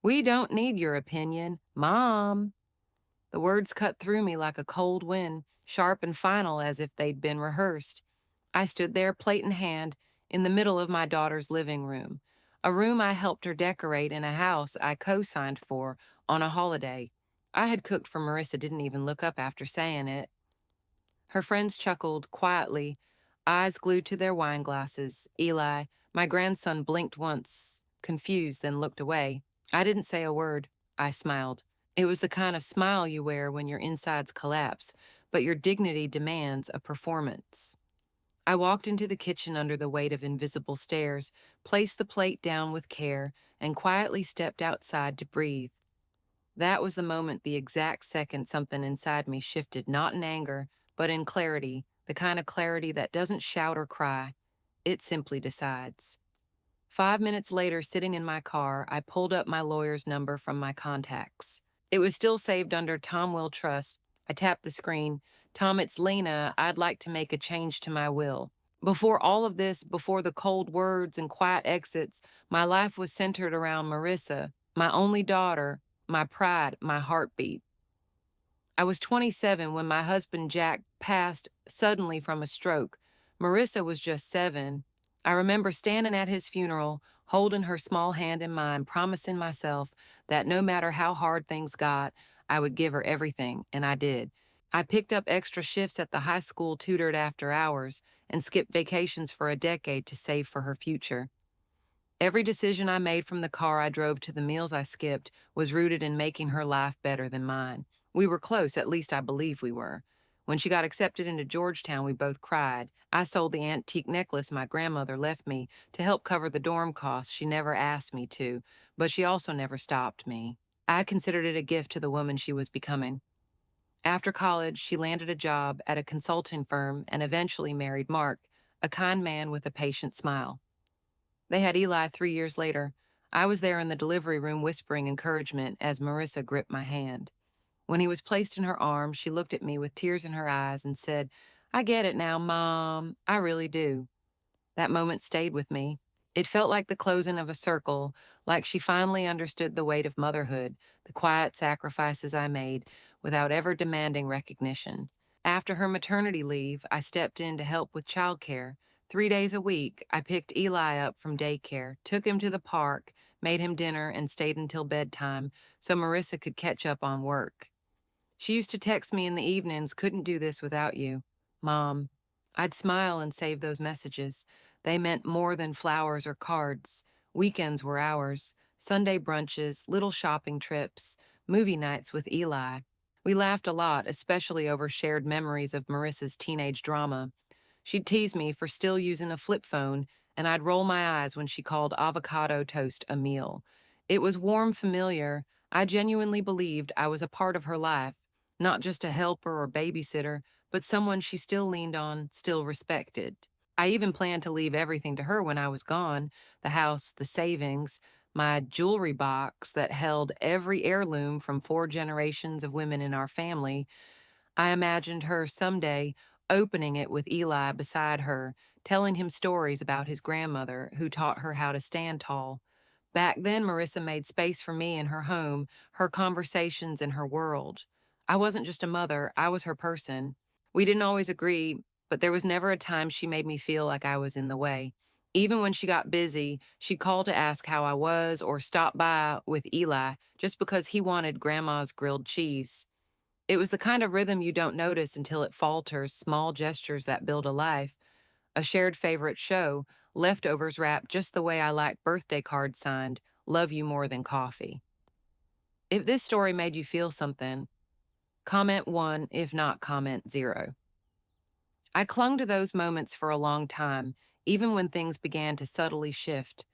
We don't need your opinion, Mom. The words cut through me like a cold wind, sharp and final as if they'd been rehearsed. I stood there, plate in hand, in the middle of my daughter's living room, a room I helped her decorate in a house I co-signed for on a holiday. I had cooked for Marissa, didn't even look up after saying it. Her friends chuckled quietly, eyes glued to their wine glasses. Eli, my grandson, blinked once, confused, then looked away. I didn't say a word. I smiled. It was the kind of smile you wear when your insides collapse, but your dignity demands a performance. I walked into the kitchen under the weight of invisible stares, placed the plate down with care, and quietly stepped outside to breathe. That was the moment, the exact second something inside me shifted, not in anger, but in clarity, the kind of clarity that doesn't shout or cry. It simply decides. 5 minutes later, sitting in my car, I pulled up my lawyer's number from my contacts. It was still saved under Tom Will Trust. I tapped the screen. Tom, it's Lena. I'd like to make a change to my will. Before all of this, before the cold words and quiet exits, my life was centered around Marissa, my only daughter, my pride, my heartbeat. I was 27 when my husband Jack passed suddenly from a stroke. Marissa was just 7. I remember standing at his funeral, holding her small hand in mine, promising myself that no matter how hard things got, I would give her everything, and I did. I picked up extra shifts at the high school, tutored after hours, and skipped vacations for a decade to save for her future. Every decision I made, from the car I drove to the meals I skipped, was rooted in making her life better than mine. We were close, at least I believe we were. When she got accepted into Georgetown, we both cried. I sold the antique necklace my grandmother left me to help cover the dorm costs. She never asked me to, but she also never stopped me. I considered it a gift to the woman she was becoming. After college, she landed a job at a consulting firm and eventually married Mark, a kind man with a patient smile. They had Eli 3 years later. I was there in the delivery room whispering encouragement as Marissa gripped my hand. When he was placed in her arms, she looked at me with tears in her eyes and said, "I get it now, Mom. I really do." That moment stayed with me. It felt like the closing of a circle, like she finally understood the weight of motherhood, the quiet sacrifices I made without ever demanding recognition. After her maternity leave, I stepped in to help with childcare. 3 days a week, I picked Eli up from daycare, took him to the park, made him dinner, and stayed until bedtime so Marissa could catch up on work. She used to text me in the evenings, "Couldn't do this without you, Mom." I'd smile and save those messages. They meant more than flowers or cards. Weekends were ours. Sunday brunches, little shopping trips, movie nights with Eli. We laughed a lot, especially over shared memories of Marissa's teenage drama. She'd tease me for still using a flip phone, and I'd roll my eyes when she called avocado toast a meal. It was warm, familiar. I genuinely believed I was a part of her life, not just a helper or babysitter, but someone she still leaned on, still respected. I even planned to leave everything to her when I was gone: the house, the savings, my jewelry box that held every heirloom from 4 generations of women in our family. I imagined her someday opening it with Eli beside her, telling him stories about his grandmother who taught her how to stand tall. Back then, Marissa made space for me in her home, her conversations, and her world. I wasn't just a mother, I was her person. We didn't always agree, but there was never a time she made me feel like I was in the way. Even when she got busy, she'd call to ask how I was or stop by with Eli just because he wanted Grandma's grilled cheese. It was the kind of rhythm you don't notice until it falters, small gestures that build a life. A shared favorite show, leftovers wrapped just the way I liked birthday cards signed, "Love you more than coffee." If this story made you feel something, comment 1, if not, comment 0. I clung to those moments for a long time, even when things began to subtly shift.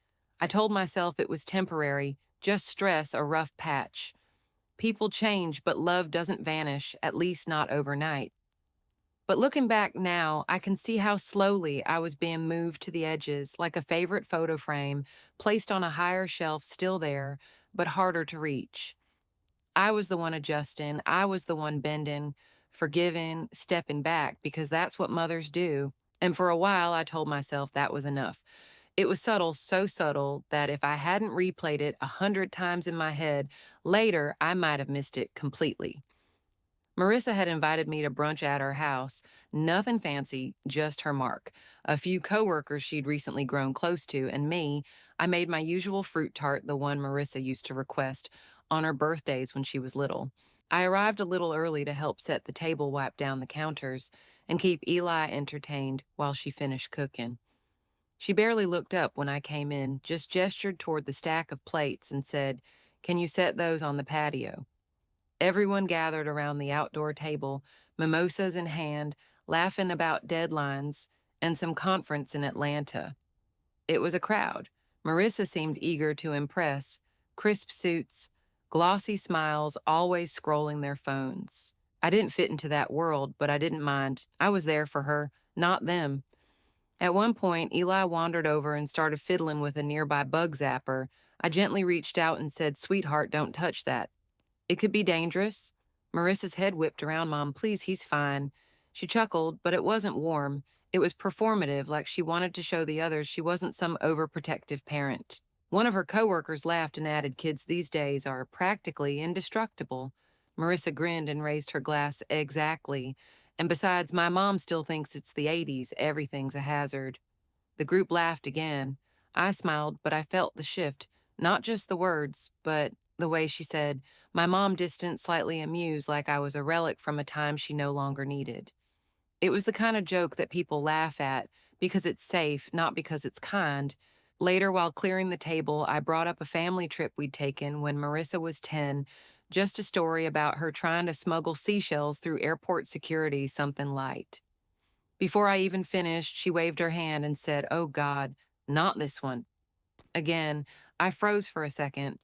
I told myself it was temporary, just stress, a rough patch. People change, but love doesn't vanish, at least not overnight. But looking back now, I can see how slowly I was being moved to the edges, like a favorite photo frame, placed on a higher shelf, still there, but harder to reach. I was the one adjusting, I was the one bending, forgiving, stepping back, because that's what mothers do. And for a while, I told myself that was enough. It was subtle, so subtle that if I hadn't replayed it 100 times in my head, later I might have missed it completely. Marissa had invited me to brunch at her house. Nothing fancy, just her mark. A few coworkers she'd recently grown close to, and me. I made my usual fruit tart, the one Marissa used to request on her birthdays when she was little. I arrived a little early to help set the table, wipe down the counters, and keep Eli entertained while she finished cooking. She barely looked up when I came in, just gestured toward the stack of plates and said, "Can you set those on the patio?" Everyone gathered around the outdoor table, mimosas in hand, laughing about deadlines and some conference in Atlanta. It was a crowd. Marissa seemed eager to impress. Crisp suits, glossy smiles, always scrolling their phones. I didn't fit into that world, but I didn't mind. I was there for her, not them. At one point, Eli wandered over and started fiddling with a nearby bug zapper. I gently reached out and said, "Sweetheart, don't touch that. It could be dangerous." Marissa's head whipped around. "Mom, please, he's fine." She chuckled, but it wasn't warm. It was performative, like she wanted to show the others she wasn't some overprotective parent. One of her coworkers laughed and added, "Kids these days are practically indestructible." Marissa grinned and raised her glass. "Exactly. And besides, my mom still thinks it's the 80s. Everything's a hazard." The group laughed again. I smiled, but I felt the shift. Not just the words, but the way she said, my mom distant, slightly amused, like I was a relic from a time she no longer needed. It was the kind of joke that people laugh at because it's safe, not because it's kind. Later, while clearing the table, I brought up a family trip we'd taken when Marissa was 10, just a story about her trying to smuggle seashells through airport security, something light. Before I even finished, she waved her hand and said, "Oh God, not this one." Again, I froze for a second.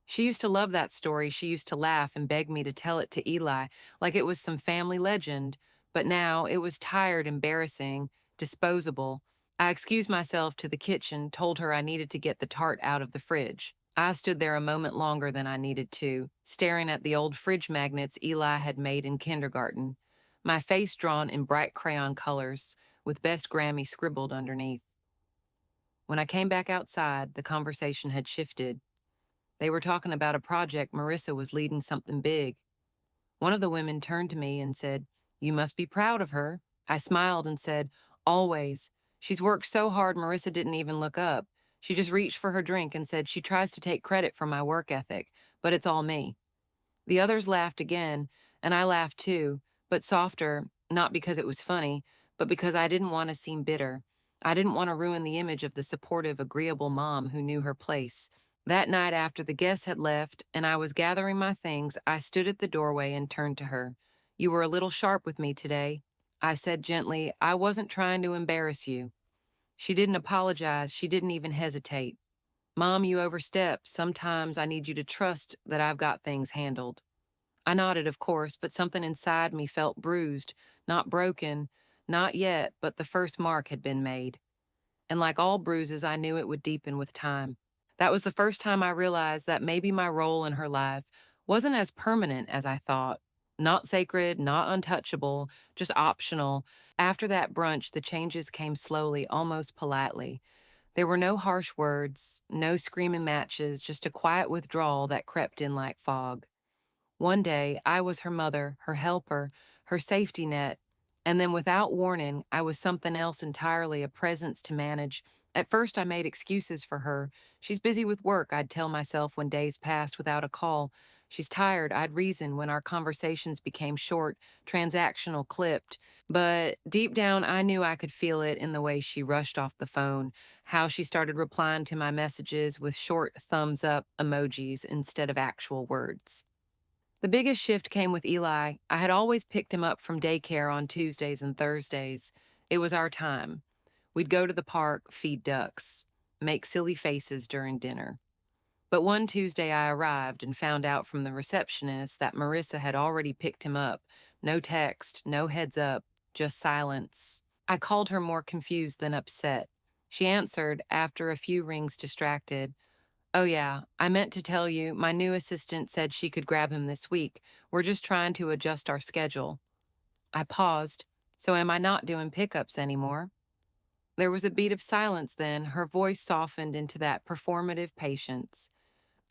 She used to love that story. She used to laugh and beg me to tell it to Eli, like it was some family legend. But now it was tired, embarrassing, disposable. I excused myself to the kitchen, told her I needed to get the tart out of the fridge. I stood there a moment longer than I needed to, staring at the old fridge magnets Eli had made in kindergarten, my face drawn in bright crayon colors, with Best Grammy scribbled underneath. When I came back outside, the conversation had shifted. They were talking about a project Marissa was leading, something big. One of the women turned to me and said, "You must be proud of her." I smiled and said, "Always. She's worked so hard Marissa didn't even look up. She just reached for her drink and said she tries to take credit for my work ethic, but it's all me." The others laughed again, and I laughed too, but softer, not because it was funny, but because I didn't want to seem bitter. I didn't want to ruin the image of the supportive, agreeable mom who knew her place. That night after the guests had left and I was gathering my things, I stood at the doorway and turned to her. "You were a little sharp with me today." I said gently, "I wasn't trying to embarrass you." She didn't apologize. She didn't even hesitate. "Mom, you overstepped. Sometimes I need you to trust that I've got things handled." I nodded, of course, but something inside me felt bruised, not broken, not yet, but the first mark had been made. And like all bruises, I knew it would deepen with time. That was the first time I realized that maybe my role in her life wasn't as permanent as I thought. Not sacred, not untouchable, just optional. After that brunch, the changes came slowly, almost politely. There were no harsh words, no screaming matches, just a quiet withdrawal that crept in like fog. One day, I was her mother, her helper, her safety net, and then without warning, I was something else entirely, a presence to manage. At first, I made excuses for her. "She's busy with work," I'd tell myself when days passed without a call. "She's tired," I'd reason when our conversations became short, transactional, clipped. But deep down, I knew I could feel it in the way she rushed off the phone, how she started replying to my messages with short thumbs up emojis instead of actual words. The biggest shift came with Eli. I had always picked him up from daycare on Tuesdays and Thursdays. It was our time. We'd go to the park, feed ducks, make silly faces during dinner. But one Tuesday I arrived and found out from the receptionist that Marissa had already picked him up. No text, no heads up, just silence. I called her more confused than upset. She answered, after a few rings distracted, "Oh, yeah, I meant to tell you, my new assistant said she could grab him this week. We're just trying to adjust our schedule." I paused. "So am I not doing pickups anymore?" There was a beat of silence then, her voice softened into that performative patience.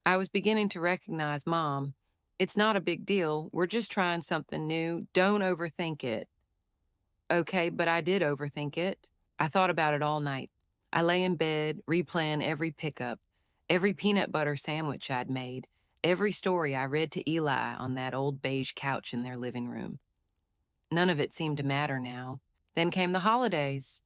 I was beginning to recognize Mom. It's not a big deal. We're just trying something new. Don't overthink it. Okay, but I did overthink it. I thought about it all night. I lay in bed, replaying every pickup, every peanut butter sandwich I'd made, every story I read to Eli on that old beige couch in their living room. None of it seemed to matter now. Then came the holidays.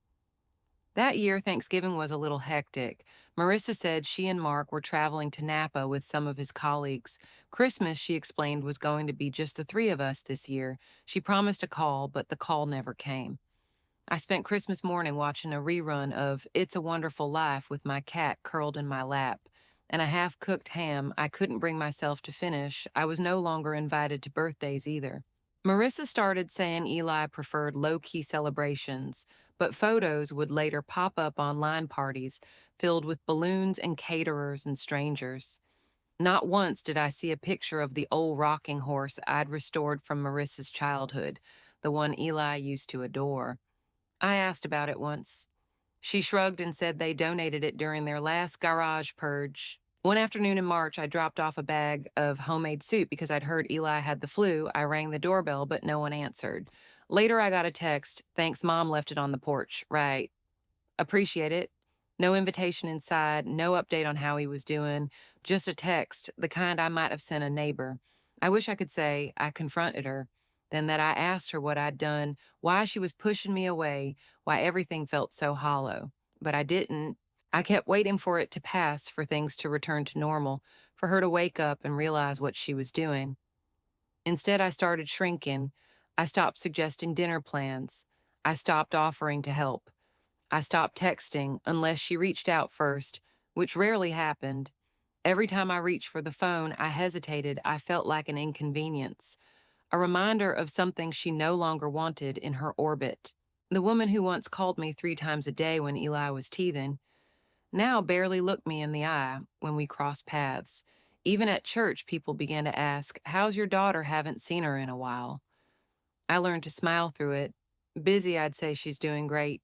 That year, Thanksgiving was a little hectic. Marissa said she and Mark were traveling to Napa with some of his colleagues. Christmas, she explained, was going to be just the three of us this year. She promised a call, but the call never came. I spent Christmas morning watching a rerun of It's a Wonderful Life with my cat curled in my lap and a half cooked ham I couldn't bring myself to finish. I was no longer invited to birthdays either. Marissa started saying Eli preferred low key celebrations, but photos would later pop up on line parties filled with balloons and caterers and strangers. Not once did I see a picture of the old rocking horse I'd restored from Marissa's childhood, the one Eli used to adore. I asked about it once. She shrugged and said they donated it during their last garage purge. One afternoon in March, I dropped off a bag of homemade soup because I'd heard Eli had the flu. I rang the doorbell, but no one answered. Later, I got a text, thanks, Mom left it on the porch. Right. Appreciate it. No invitation inside, no update on how he was doing, just a text, the kind I might have sent a neighbor. I wish I could say I confronted her, then that I asked her what I'd done, why she was pushing me away, why everything felt so hollow. But I didn't. I kept waiting for it to pass, for things to return to normal, for her to wake up and realize what she was doing. Instead, I started shrinking. I stopped suggesting dinner plans. I stopped offering to help. I stopped texting unless she reached out first, which rarely happened. Every time I reached for the phone, I hesitated. I felt like an inconvenience, a reminder of something she no longer wanted in her orbit. The woman who once called me 3 times a day when Eli was teething now barely looked me in the eye when we crossed paths. Even at church, people began to ask, "How's your daughter? Haven't seen her in a while." I learned to smile through it. Busy, I'd say she's doing great,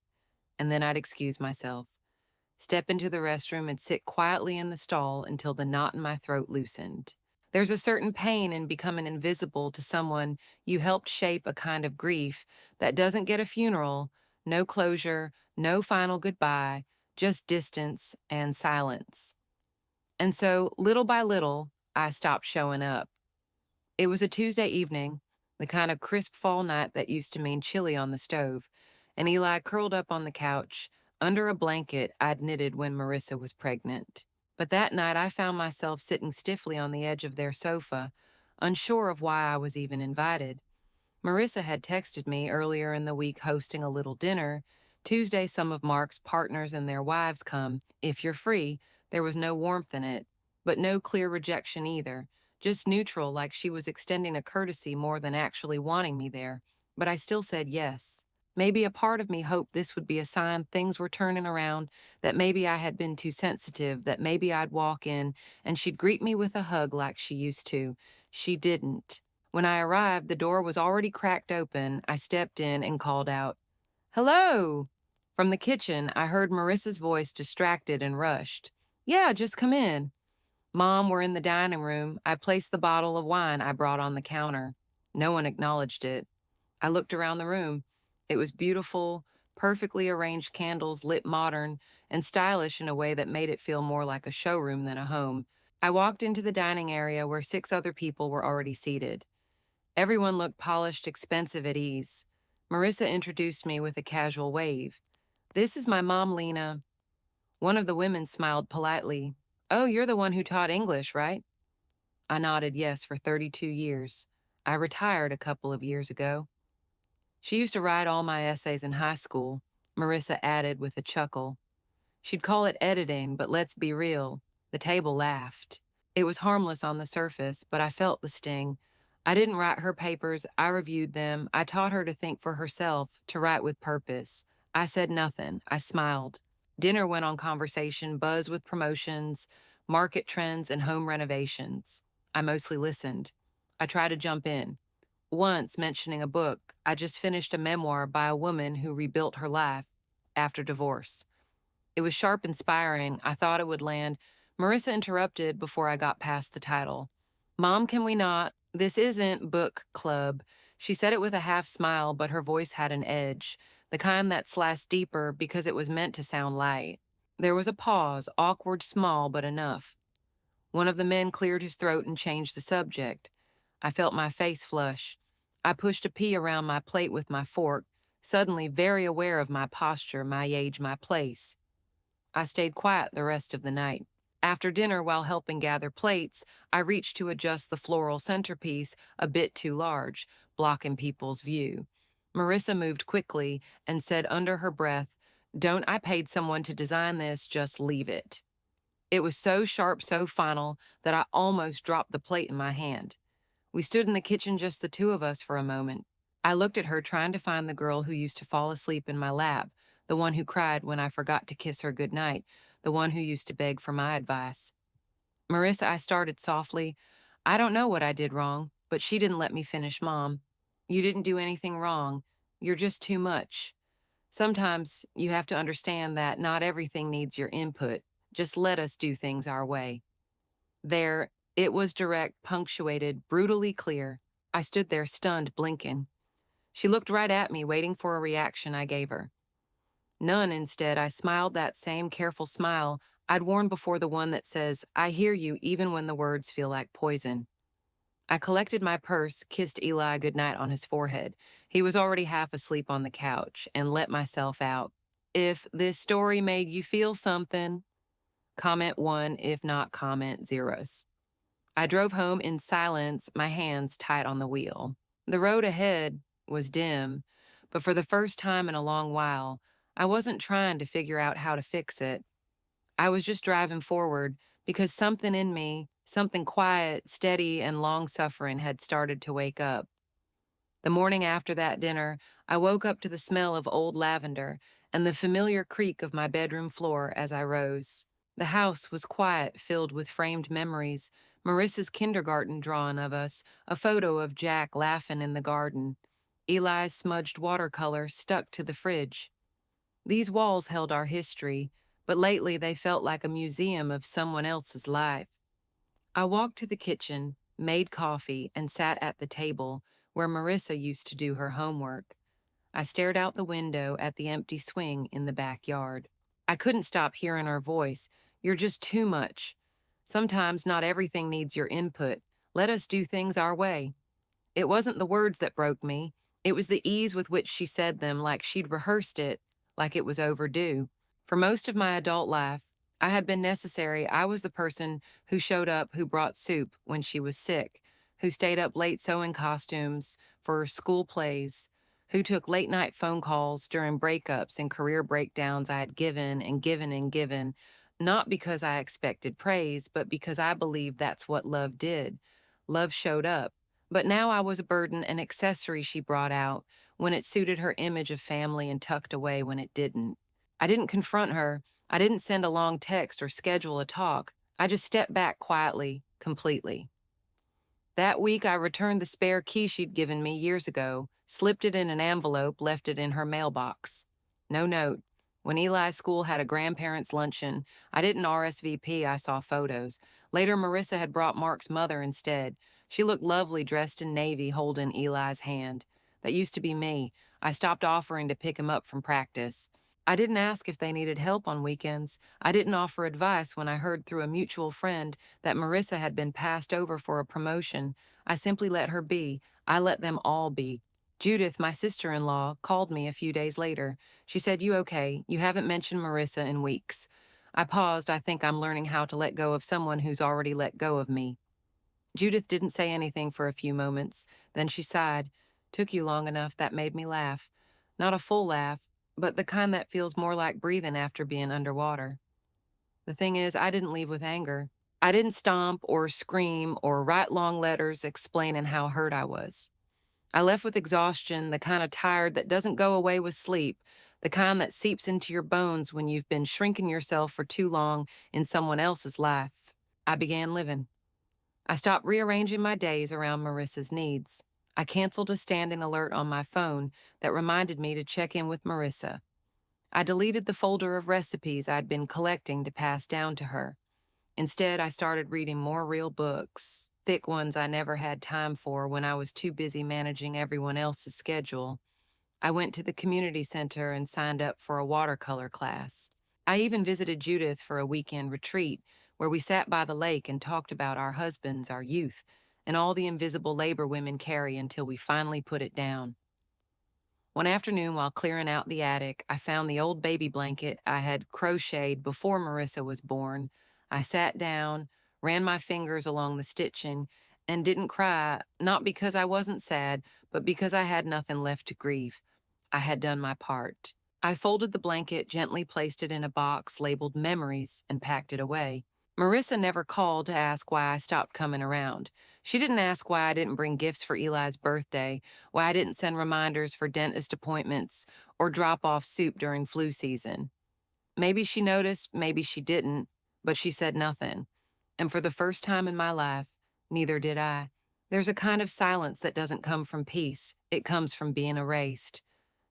and then I'd excuse myself, step into the restroom, and sit quietly in the stall until the knot in my throat loosened. There's a certain pain in becoming invisible to someone you helped shape, a kind of grief that doesn't get a funeral, no closure, no final goodbye, just distance and silence. And so, little by little, I stopped showing up. It was a Tuesday evening, the kind of crisp fall night that used to mean chili on the stove, and Eli curled up on the couch under a blanket I'd knitted when Marissa was pregnant. But that night I found myself sitting stiffly on the edge of their sofa, unsure of why I was even invited. Marissa had texted me earlier in the week hosting a little dinner. Tuesday, some of Mark's partners and their wives come. If you're free, there was no warmth in it, but no clear rejection either, just neutral, like she was extending a courtesy more than actually wanting me there. But I still said yes. Maybe a part of me hoped this would be a sign things were turning around, that maybe I had been too sensitive, that maybe I'd walk in and she'd greet me with a hug like she used to. She didn't. When I arrived, the door was already cracked open. I stepped in and called out, "Hello!" From the kitchen, I heard Marissa's voice, distracted and rushed. "Yeah, just come in." Mom were in the dining room. I placed the bottle of wine I brought on the counter. No one acknowledged it. I looked around the room. It was beautiful, perfectly arranged candles lit modern and stylish in a way that made it feel more like a showroom than a home. I walked into the dining area where 6 other people were already seated. Everyone looked polished, expensive, at ease. Marissa introduced me with a casual wave. "This is my mom, Lena." One of the women smiled politely. "Oh, you're the one who taught English, right?" I nodded yes for 32 years. I retired a couple of years ago. "She used to write all my essays in high school," Marissa added with a chuckle. "She'd call it editing, but let's be real." The table laughed. It was harmless on the surface, but I felt the sting. I didn't write her papers, I reviewed them. I taught her to think for herself, to write with purpose. I said nothing. I smiled. Dinner went on conversation, buzz with promotions, market trends, and home renovations. I mostly listened. I tried to jump in. Once, mentioning a book, I just finished a memoir by a woman who rebuilt her life. after divorce. It was sharp, inspiring. I thought it would land. Marissa interrupted before I got past the title. Mom, can we not? This isn't book club. She said it with a half smile, but her voice had an edge, the kind that sliced deeper because it was meant to sound light. There was a pause, awkward, small, but enough. One of the men cleared his throat and changed the subject. I felt my face flush. I pushed a pea around my plate with my fork, suddenly very aware of my posture, my age, my place. I stayed quiet the rest of the night. After dinner, while helping gather plates, I reached to adjust the floral centerpiece a bit too large, blocking people's view. Marissa moved quickly and said under her breath, "Don't I paid someone to design this, just leave it." It was so sharp, so final, that I almost dropped the plate in my hand. We stood in the kitchen, just the two of us, for a moment. I looked at her, trying to find the girl who used to fall asleep in my lap, the one who cried when I forgot to kiss her goodnight, the one who used to beg for my advice. Marissa, I started softly. I don't know what I did wrong, but she didn't let me finish, Mom. You didn't do anything wrong. You're just too much. Sometimes you have to understand that not everything needs your input. Just let us do things our way. There, it was direct, punctuated, brutally clear. I stood there stunned, blinking. She looked right at me, waiting for a reaction I gave her. None. Instead, I smiled that same careful smile I'd worn before, the one that says, I hear you even when the words feel like poison. I collected my purse, kissed Eli goodnight on his forehead. He was already half asleep on the couch, and let myself out. If this story made you feel something, comment 1, if not, comment zeros. I drove home in silence, my hands tight on the wheel. The road ahead was dim, but for the first time in a long while, I wasn't trying to figure out how to fix it. I was just driving forward because something in me, something quiet, steady, and long-suffering, had started to wake up. The morning after that dinner, I woke up to the smell of old lavender and the familiar creak of my bedroom floor as I rose. The house was quiet, filled with framed memories, Marissa's kindergarten drawing of us, a photo of Jack laughing in the garden, Eli's smudged watercolor stuck to the fridge. These walls held our history, but lately they felt like a museum of someone else's life. I walked to the kitchen, made coffee, and sat at the table where Marissa used to do her homework. I stared out the window at the empty swing in the backyard. I couldn't stop hearing her voice. You're just too much. Sometimes not everything needs your input. Let us do things our way. It wasn't the words that broke me. It was the ease with which she said them, like she'd rehearsed it, like it was overdue. For most of my adult life, I had been necessary. I was the person who showed up, who brought soup when she was sick, who stayed up late sewing costumes for school plays, who took late night phone calls during breakups and career breakdowns I had given and given and given, not because I expected praise, but because I believed that's what love did. Love showed up. But now I was a burden, an accessory she brought out when it suited her image of family and tucked away when it didn't. I didn't confront her. I didn't send a long text or schedule a talk. I just stepped back quietly, completely. That week, I returned the spare key she'd given me years ago, slipped it in an envelope, left it in her mailbox. No note. When Eli's school had a grandparents' luncheon, I didn't RSVP, I saw photos. Later, Marissa had brought Mark's mother instead. She looked lovely, dressed in navy, holding Eli's hand. That used to be me. I stopped offering to pick him up from practice. I didn't ask if they needed help on weekends. I didn't offer advice when I heard through a mutual friend that Marissa had been passed over for a promotion. I simply let her be. I let them all be. Judith, my sister-in-law, called me a few days later. She said, "You okay? You haven't mentioned Marissa in weeks." I paused. I think I'm learning how to let go of someone who's already let go of me. Judith didn't say anything for a few moments. Then she sighed. "Took you long enough, that made me laugh." Not a full laugh, but the kind that feels more like breathing after being underwater. The thing is, I didn't leave with anger. I didn't stomp or scream or write long letters explaining how hurt I was. I left with exhaustion, the kind of tired that doesn't go away with sleep, the kind that seeps into your bones when you've been shrinking yourself for too long in someone else's life. I began living. I stopped rearranging my days around Marissa's needs. I canceled a standing alert on my phone that reminded me to check in with Marissa. I deleted the folder of recipes I'd been collecting to pass down to her. Instead, I started reading more real books, thick ones I never had time for when I was too busy managing everyone else's schedule. I went to the community center and signed up for a watercolor class. I even visited Judith for a weekend retreat where we sat by the lake and talked about our husbands, our youth, and all the invisible labor women carry until we finally put it down. One afternoon, while clearing out the attic, I found the old baby blanket I had crocheted before Marissa was born. I sat down, ran my fingers along the stitching, and didn't cry, not because I wasn't sad, but because I had nothing left to grieve. I had done my part. I folded the blanket, gently placed it in a box labeled Memories, and packed it away. Marissa never called to ask why I stopped coming around. She didn't ask why I didn't bring gifts for Eli's birthday, why I didn't send reminders for dentist appointments, or drop off soup during flu season. Maybe she noticed, maybe she didn't, but she said nothing. And for the first time in my life, neither did I. There's a kind of silence that doesn't come from peace, it comes from being erased.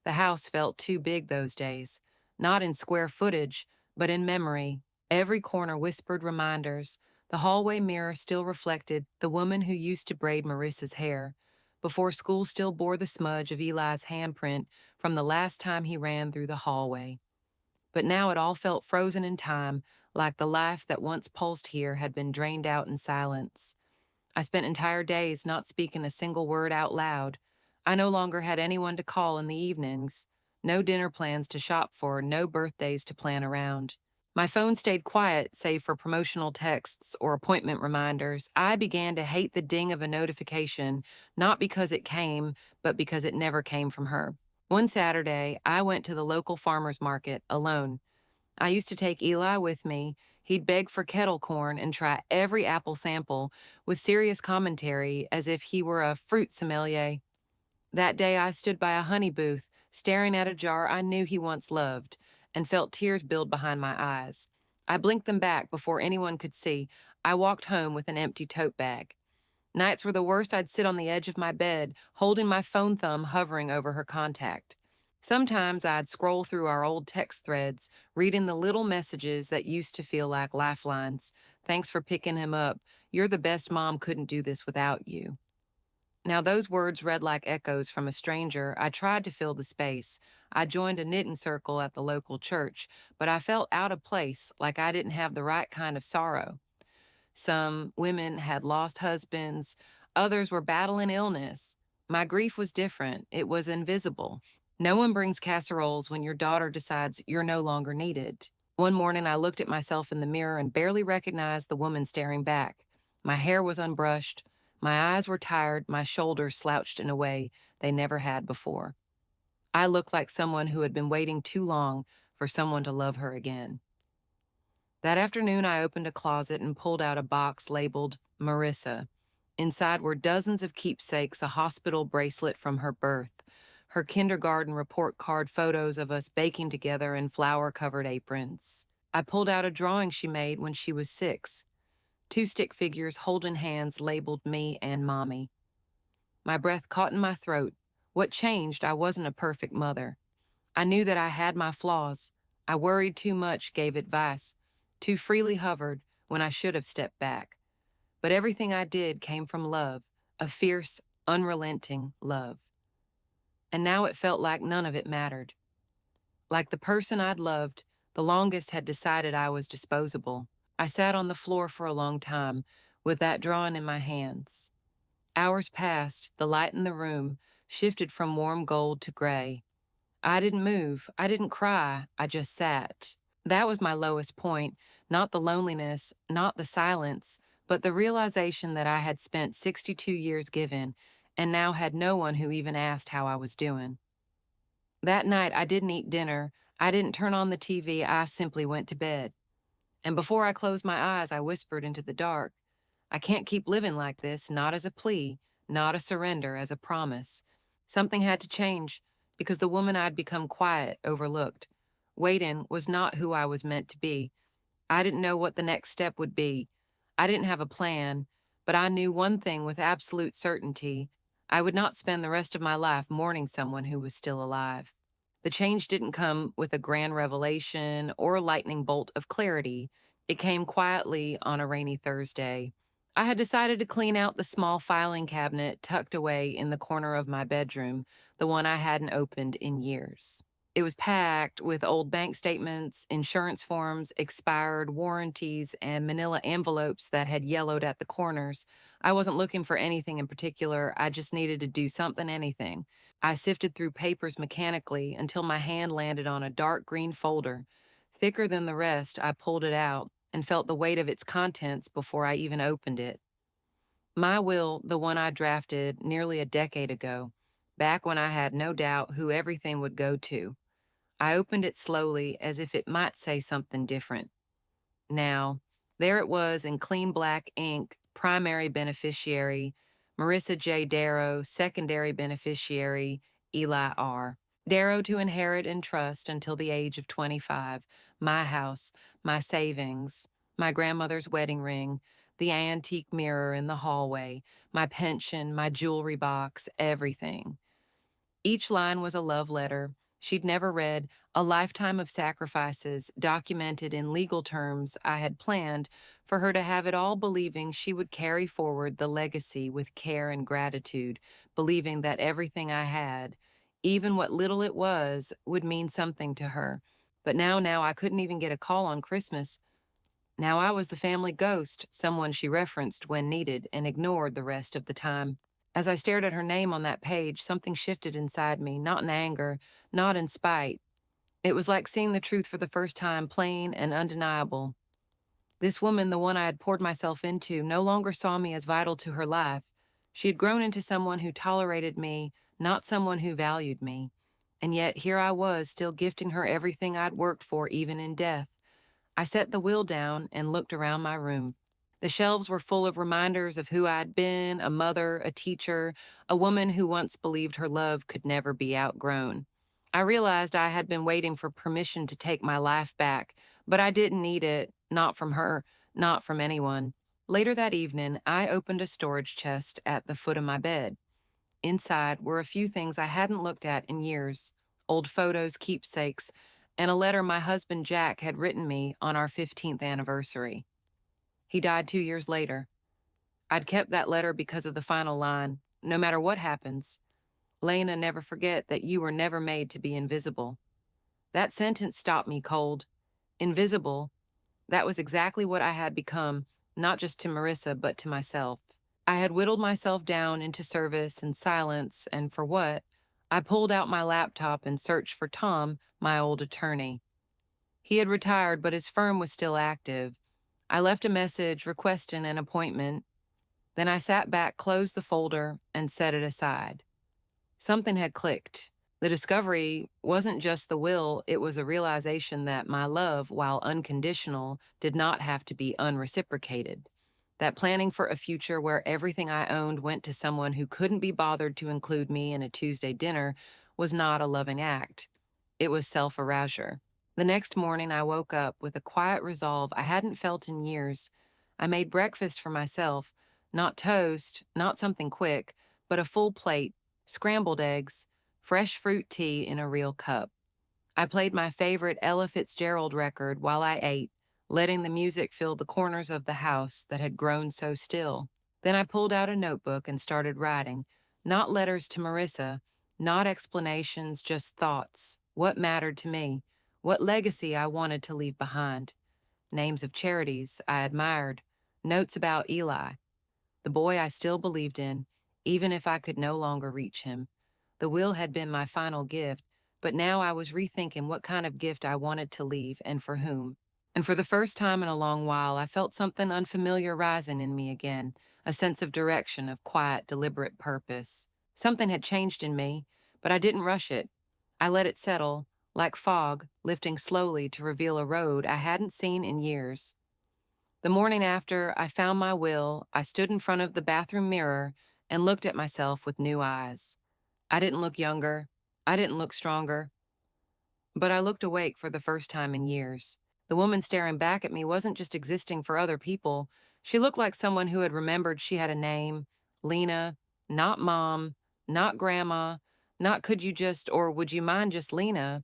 The house felt too big those days, not in square footage, but in memory. Every corner whispered reminders. The hallway mirror still reflected the woman who used to braid Marissa's hair, before school still bore the smudge of Eli's handprint from the last time he ran through the hallway. But now it all felt frozen in time, like the life that once pulsed here had been drained out in silence. I spent entire days not speaking a single word out loud. I no longer had anyone to call in the evenings, no dinner plans to shop for, no birthdays to plan around. My phone stayed quiet, save for promotional texts or appointment reminders. I began to hate the ding of a notification, not because it came, but because it never came from her. One Saturday, I went to the local farmer's market alone. I used to take Eli with me. He'd beg for kettle corn and try every apple sample with serious commentary as if he were a fruit sommelier. That day I stood by a honey booth, staring at a jar I knew he once loved, and felt tears build behind my eyes. I blinked them back before anyone could see. I walked home with an empty tote bag. Nights were the worst. I'd sit on the edge of my bed, holding my phone thumb hovering over her contact. Sometimes I'd scroll through our old text threads, reading the little messages that used to feel like lifelines. Thanks for picking him up. You're the best mom, couldn't do this without you. Now, those words read like echoes from a stranger. I tried to fill the space. I joined a knitting circle at the local church, but I felt out of place, like I didn't have the right kind of sorrow. Some women had lost husbands, others were battling illness. My grief was different, it was invisible. No one brings casseroles when your daughter decides you're no longer needed. One morning, I looked at myself in the mirror and barely recognized the woman staring back. My hair was unbrushed, my eyes were tired, my shoulders slouched in a way they never had before. I looked like someone who had been waiting too long for someone to love her again. That afternoon, I opened a closet and pulled out a box labeled Marissa. Inside were dozens of keepsakes, a hospital bracelet from her birth, her kindergarten report card photos of us baking together in flower-covered aprons. I pulled out a drawing she made when she was 6. 2 stick figures holding hands labeled me and Mommy. My breath caught in my throat. What changed? I wasn't a perfect mother. I knew that I had my flaws. I worried too much, gave advice, too freely hovered when I should have stepped back. But everything I did came from love, a fierce, unrelenting love. And now it felt like none of it mattered. Like the person I'd loved, the longest had decided I was disposable. I sat on the floor for a long time, with that drawing in my hands. Hours passed, the light in the room shifted from warm gold to gray. I didn't move, I didn't cry, I just sat. That was my lowest point, not the loneliness, not the silence, but the realization that I had spent 62 years giving, and now had no one who even asked how I was doing. That night, I didn't eat dinner, I didn't turn on the TV, I simply went to bed. And before I closed my eyes, I whispered into the dark, I can't keep living like this, not as a plea, not a surrender, as a promise. Something had to change, because the woman I'd become quiet, overlooked. Waiting was not who I was meant to be. I didn't know what the next step would be. I didn't have a plan, but I knew one thing with absolute certainty. I would not spend the rest of my life mourning someone who was still alive. The change didn't come with a grand revelation or a lightning bolt of clarity. It came quietly on a rainy Thursday. I had decided to clean out the small filing cabinet tucked away in the corner of my bedroom, the one I hadn't opened in years. It was packed with old bank statements, insurance forms, expired warranties, and manila envelopes that had yellowed at the corners. I wasn't looking for anything in particular. I just needed to do something, anything. I sifted through papers mechanically until my hand landed on a dark green folder. Thicker than the rest, I pulled it out and felt the weight of its contents before I even opened it. My will, the one I drafted nearly a decade ago, back when I had no doubt who everything would go to. I opened it slowly as if it might say something different. Now, there it was in clean black ink, primary beneficiary, Marissa J. Darrow, secondary beneficiary, Eli R. Darrow to inherit and trust until the age of 25, my house, my savings, my grandmother's wedding ring, the antique mirror in the hallway, my pension, my jewelry box, everything. Each line was a love letter she'd never read, a lifetime of sacrifices documented in legal terms I had planned for her to have it all, believing she would carry forward the legacy with care and gratitude, believing that everything I had, even what little it was, would mean something to her. But now I couldn't even get a call on Christmas. Now I was the family ghost, someone she referenced when needed and ignored the rest of the time. As I stared at her name on that page, something shifted inside me, not in anger, not in spite. It was like seeing the truth for the first time, plain and undeniable. This woman, the one I had poured myself into, no longer saw me as vital to her life. She had grown into someone who tolerated me, not someone who valued me. And yet here I was, still gifting her everything I'd worked for, even in death. I set the wheel down and looked around my room. The shelves were full of reminders of who I'd been, a mother, a teacher, a woman who once believed her love could never be outgrown. I realized I had been waiting for permission to take my life back, but I didn't need it, not from her, not from anyone. Later that evening, I opened a storage chest at the foot of my bed. Inside were a few things I hadn't looked at in years, old photos, keepsakes, and a letter my husband Jack had written me on our 15th anniversary. He died 2 years later. I'd kept that letter because of the final line, no matter what happens, Lena, never forget that you were never made to be invisible. That sentence stopped me cold. Invisible, that was exactly what I had become, not just to Marissa, but to myself. I had whittled myself down into service and silence, and for what? I pulled out my laptop and searched for Tom, my old attorney. He had retired, but his firm was still active. I left a message requesting an appointment. Then I sat back, closed the folder, and set it aside. Something had clicked. The discovery wasn't just the will, it was a realization that my love, while unconditional, did not have to be unreciprocated. That planning for a future where everything I owned went to someone who couldn't be bothered to include me in a Tuesday dinner was not a loving act. It was self-erasure. The next morning, I woke up with a quiet resolve I hadn't felt in years. I made breakfast for myself, not toast, not something quick, but a full plate, scrambled eggs, fresh fruit tea in a real cup. I played my favorite Ella Fitzgerald record while I ate, letting the music fill the corners of the house that had grown so still. Then I pulled out a notebook and started writing, not letters to Marissa, not explanations, just thoughts. What mattered to me? What legacy I wanted to leave behind? Names of charities I admired, notes about Eli, the boy I still believed in, even if I could no longer reach him. The will had been my final gift, but now I was rethinking what kind of gift I wanted to leave and for whom. And for the first time in a long while, I felt something unfamiliar rising in me again, a sense of direction, of quiet, deliberate purpose. Something had changed in me, but I didn't rush it. I let it settle, like fog, lifting slowly to reveal a road I hadn't seen in years. The morning after I found my will, I stood in front of the bathroom mirror and looked at myself with new eyes. I didn't look younger. I didn't look stronger. But I looked awake for the first time in years. The woman staring back at me wasn't just existing for other people. She looked like someone who had remembered she had a name, Lena, not mom, not grandma, Not could you just, or would you mind just Lena?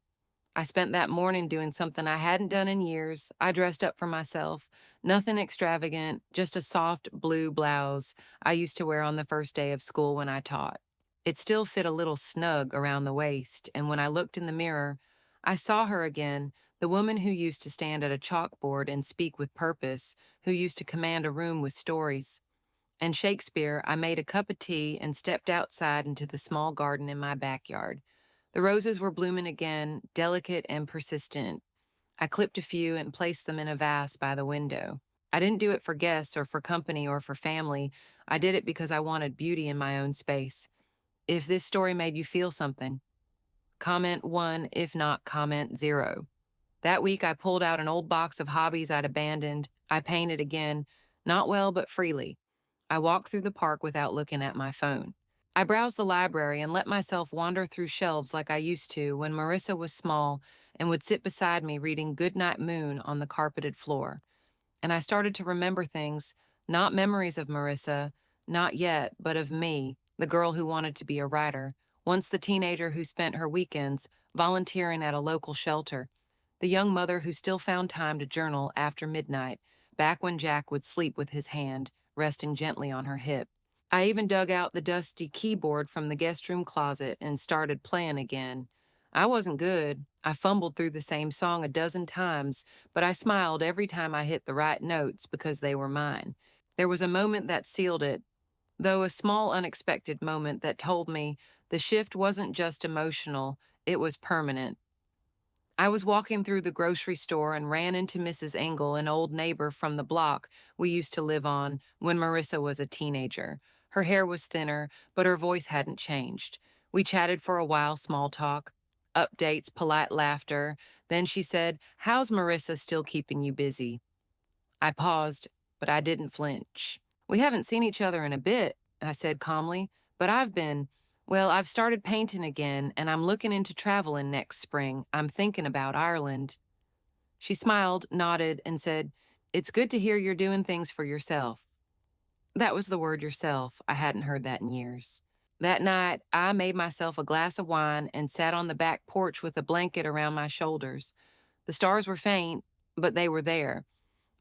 I spent that morning doing something I hadn't done in years. I dressed up for myself. Nothing extravagant, just a soft blue blouse I used to wear on the first day of school when I taught. It still fit a little snug around the waist, and when I looked in the mirror, I saw her again, the woman who used to stand at a chalkboard and speak with purpose, who used to command a room with stories. And Shakespeare, I made a cup of tea and stepped outside into the small garden in my backyard. The roses were blooming again, delicate and persistent. I clipped a few and placed them in a vase by the window. I didn't do it for guests or for company or for family. I did it because I wanted beauty in my own space. If this story made you feel something, comment 1, if not, comment 0. That week, I pulled out an old box of hobbies I'd abandoned. I painted again, not well, but freely. I walked through the park without looking at my phone. I browsed the library and let myself wander through shelves like I used to when Marissa was small and would sit beside me reading Goodnight Moon on the carpeted floor. And I started to remember things, not memories of Marissa, not yet, but of me, the girl who wanted to be a writer, once the teenager who spent her weekends volunteering at a local shelter, the young mother who still found time to journal after midnight, back when Jack would sleep with his hand resting gently on her hip. I even dug out the dusty keyboard from the guest room closet and started playing again. I wasn't good. I fumbled through the same song a dozen times, but I smiled every time I hit the right notes because they were mine. There was a moment that sealed it, though a small, unexpected moment that told me the shift wasn't just emotional, it was permanent. I was walking through the grocery store and ran into Mrs. Engel, an old neighbor from the block we used to live on when Marissa was a teenager. Her hair was thinner, but her voice hadn't changed. We chatted for a while, small talk, updates, polite laughter. Then she said, "How's Marissa still keeping you busy?" I paused, but I didn't flinch. "We haven't seen each other in a bit," I said calmly, "but I've started painting again, and I'm looking into traveling next spring. I'm thinking about Ireland." She smiled, nodded, and said, "It's good to hear you're doing things for yourself." That was the word yourself. I hadn't heard that in years. That night, I made myself a glass of wine and sat on the back porch with a blanket around my shoulders. The stars were faint, but they were there.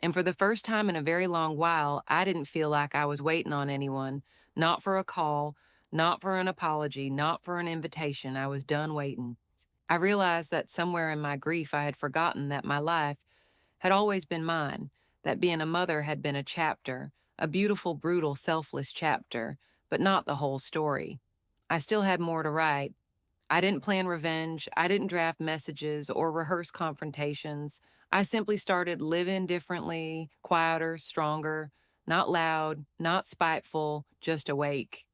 And for the first time in a very long while, I didn't feel like I was waiting on anyone. Not for a call, not for an apology, not for an invitation. I was done waiting. I realized that somewhere in my grief, I had forgotten that my life had always been mine, that being a mother had been a chapter, a beautiful, brutal, selfless chapter, but not the whole story. I still had more to write. I didn't plan revenge. I didn't draft messages or rehearse confrontations. I simply started living differently, quieter, stronger, not loud, not spiteful, just awake.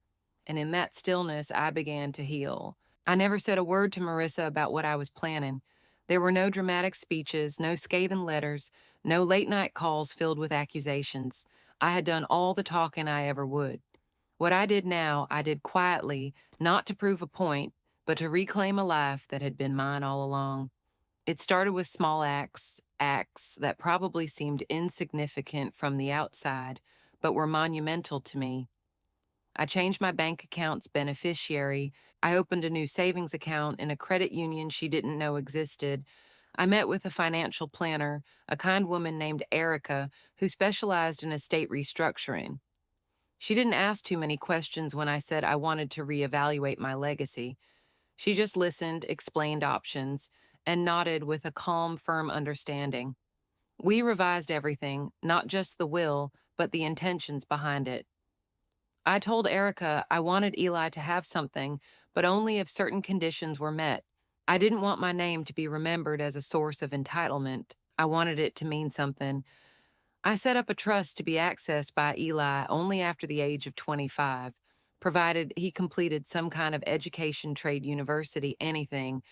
And in that stillness, I began to heal. I never said a word to Marissa about what I was planning. There were no dramatic speeches, no scathing letters, no late night calls filled with accusations. I had done all the talking I ever would. What I did now, I did quietly, not to prove a point, but to reclaim a life that had been mine all along. It started with small acts that probably seemed insignificant from the outside, but were monumental to me. I changed my bank account's beneficiary. I opened a new savings account in a credit union she didn't know existed. I met with a financial planner, a kind woman named Erica, who specialized in estate restructuring. She didn't ask too many questions when I said I wanted to reevaluate my legacy. She just listened, explained options, and nodded with a calm, firm understanding. We revised everything, not just the will, but the intentions behind it. I told Erica I wanted Eli to have something, but only if certain conditions were met. I didn't want my name to be remembered as a source of entitlement. I wanted it to mean something. I set up a trust to be accessed by Eli only after the age of 25, provided he completed some kind of education, trade, university, anything,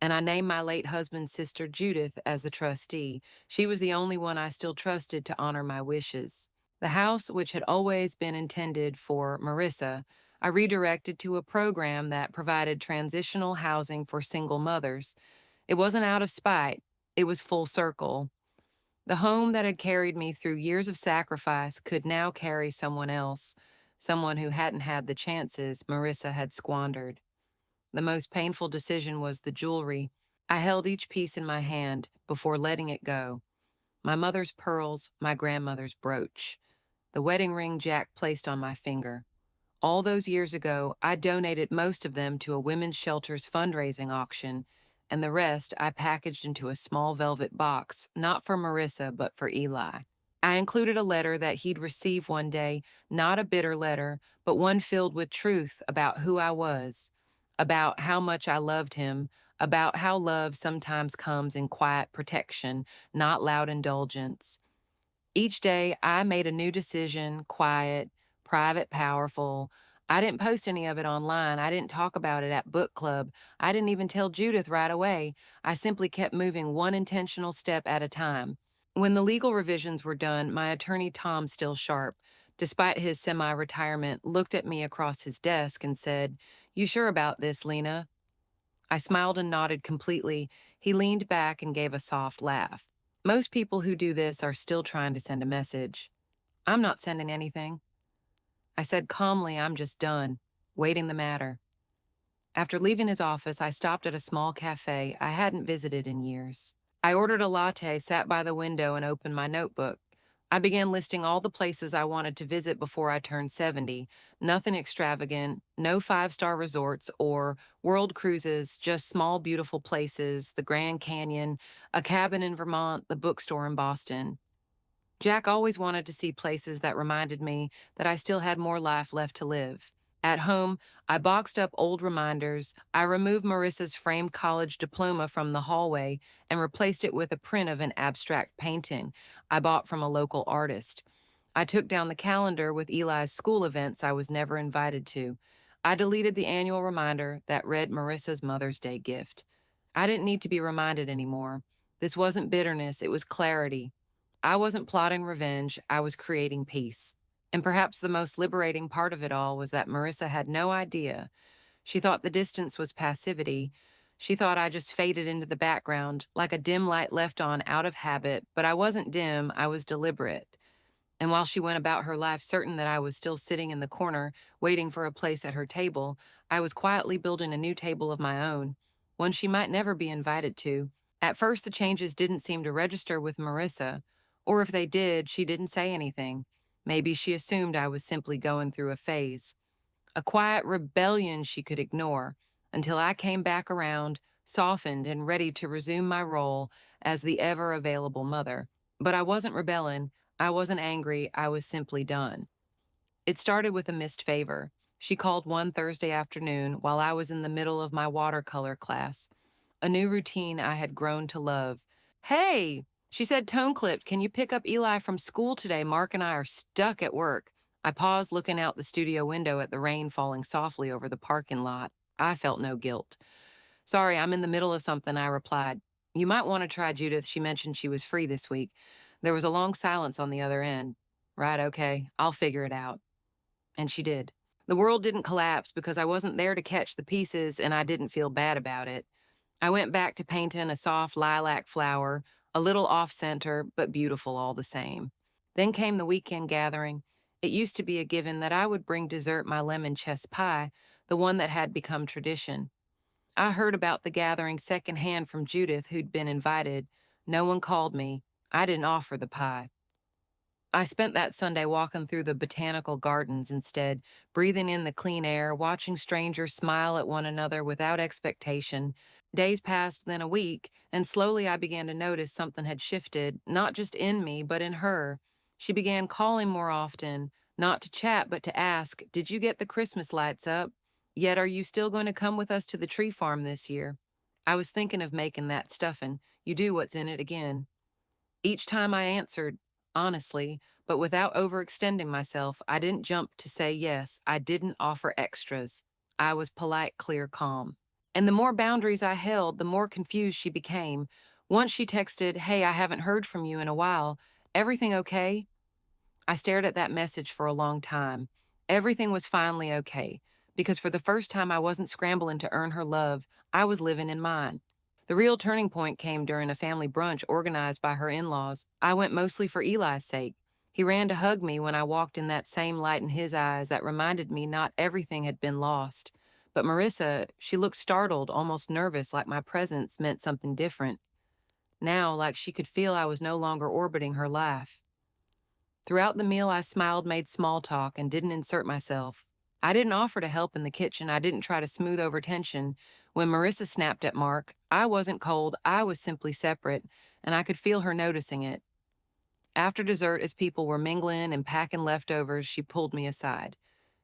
and I named my late husband's sister Judith as the trustee. She was the only one I still trusted to honor my wishes. The house, which had always been intended for Marissa, I redirected to a program that provided transitional housing for single mothers. It wasn't out of spite, it was full circle. The home that had carried me through years of sacrifice could now carry someone else, someone who hadn't had the chances Marissa had squandered. The most painful decision was the jewelry. I held each piece in my hand before letting it go. My mother's pearls, my grandmother's brooch, the wedding ring Jack placed on my finger. All those years ago, I donated most of them to a women's shelter's fundraising auction, and the rest I packaged into a small velvet box, not for Marissa, but for Eli. I included a letter that he'd receive one day, not a bitter letter, but one filled with truth about who I was, about how much I loved him, about how love sometimes comes in quiet protection, not loud indulgence. Each day, I made a new decision, quiet, private, powerful. I didn't post any of it online. I didn't talk about it at book club. I didn't even tell Judith right away. I simply kept moving one intentional step at a time. When the legal revisions were done, my attorney Tom, still sharp, despite his semi-retirement, looked at me across his desk and said, "You sure about this, Lena?" I smiled and nodded completely. He leaned back and gave a soft laugh. Most people who do this are still trying to send a message. I'm not sending anything. I said calmly, I'm just done, weighting the matter. After leaving his office, I stopped at a small cafe I hadn't visited in years. I ordered a latte, sat by the window, and opened my notebook. I began listing all the places I wanted to visit before I turned 70. Nothing extravagant, no five-star resorts or world cruises, just small, beautiful places, the Grand Canyon, a cabin in Vermont, the bookstore in Boston. Jack always wanted to see places that reminded me that I still had more life left to live. At home, I boxed up old reminders. I removed Marissa's framed college diploma from the hallway and replaced it with a print of an abstract painting I bought from a local artist. I took down the calendar with Eli's school events I was never invited to. I deleted the annual reminder that read Marissa's Mother's Day gift. I didn't need to be reminded anymore. This wasn't bitterness, it was clarity. I wasn't plotting revenge, I was creating peace. And perhaps the most liberating part of it all was that Marissa had no idea. She thought the distance was passivity. She thought I just faded into the background, like a dim light left on out of habit, but I wasn't dim, I was deliberate. And while she went about her life certain that I was still sitting in the corner, waiting for a place at her table, I was quietly building a new table of my own, one she might never be invited to. At first, the changes didn't seem to register with Marissa, or if they did, she didn't say anything. Maybe she assumed I was simply going through a phase, a quiet rebellion she could ignore, until I came back around, softened and ready to resume my role as the ever-available mother. But I wasn't rebelling, I wasn't angry, I was simply done. It started with a missed favor. She called one Thursday afternoon while I was in the middle of my watercolor class, a new routine I had grown to love. "Hey," she said, tone clipped, "can you pick up Eli from school today? Mark and I are stuck at work." I paused, looking out the studio window at the rain falling softly over the parking lot. I felt no guilt. "Sorry, I'm in the middle of something," I replied. "You might want to try Judith. She mentioned she was free this week." There was a long silence on the other end. "Right, okay, I'll figure it out." And she did. The world didn't collapse because I wasn't there to catch the pieces, and I didn't feel bad about it. I went back to painting a soft lilac flower, a little off-center, but beautiful all the same. Then came the weekend gathering. It used to be a given that I would bring dessert my lemon chess pie, the one that had become tradition. I heard about the gathering secondhand from Judith, who'd been invited. No one called me. I didn't offer the pie. I spent that Sunday walking through the botanical gardens instead, breathing in the clean air, watching strangers smile at one another without expectation. Days passed, then a week, and slowly I began to notice something had shifted, not just in me, but in her. She began calling more often, not to chat, but to ask, "Did you get the Christmas lights up? Yet are you still going to come with us to the tree farm this year?" I was thinking of making that stuffing. You do what's in it again. Each time I answered, honestly, but without overextending myself. I didn't jump to say yes. I didn't offer extras. I was polite, clear, calm. And the more boundaries I held, the more confused she became. Once she texted, "Hey, I haven't heard from you in a while. Everything okay?" I stared at that message for a long time. Everything was finally okay, because for the first time I wasn't scrambling to earn her love. I was living in mine. The real turning point came during a family brunch organized by her in-laws. I went mostly for Eli's sake. He ran to hug me when I walked in, that same light in his eyes that reminded me not everything had been lost, But Marissa, she looked startled, almost nervous, like my presence meant something different. Now, like she could feel I was no longer orbiting her life. Throughout the meal, I smiled, made small talk, and didn't insert myself. I didn't offer to help in the kitchen. I didn't try to smooth over tension. When Marissa snapped at Mark, I wasn't cold, I was simply separate, and I could feel her noticing it. After dessert, as people were mingling and packing leftovers, she pulled me aside.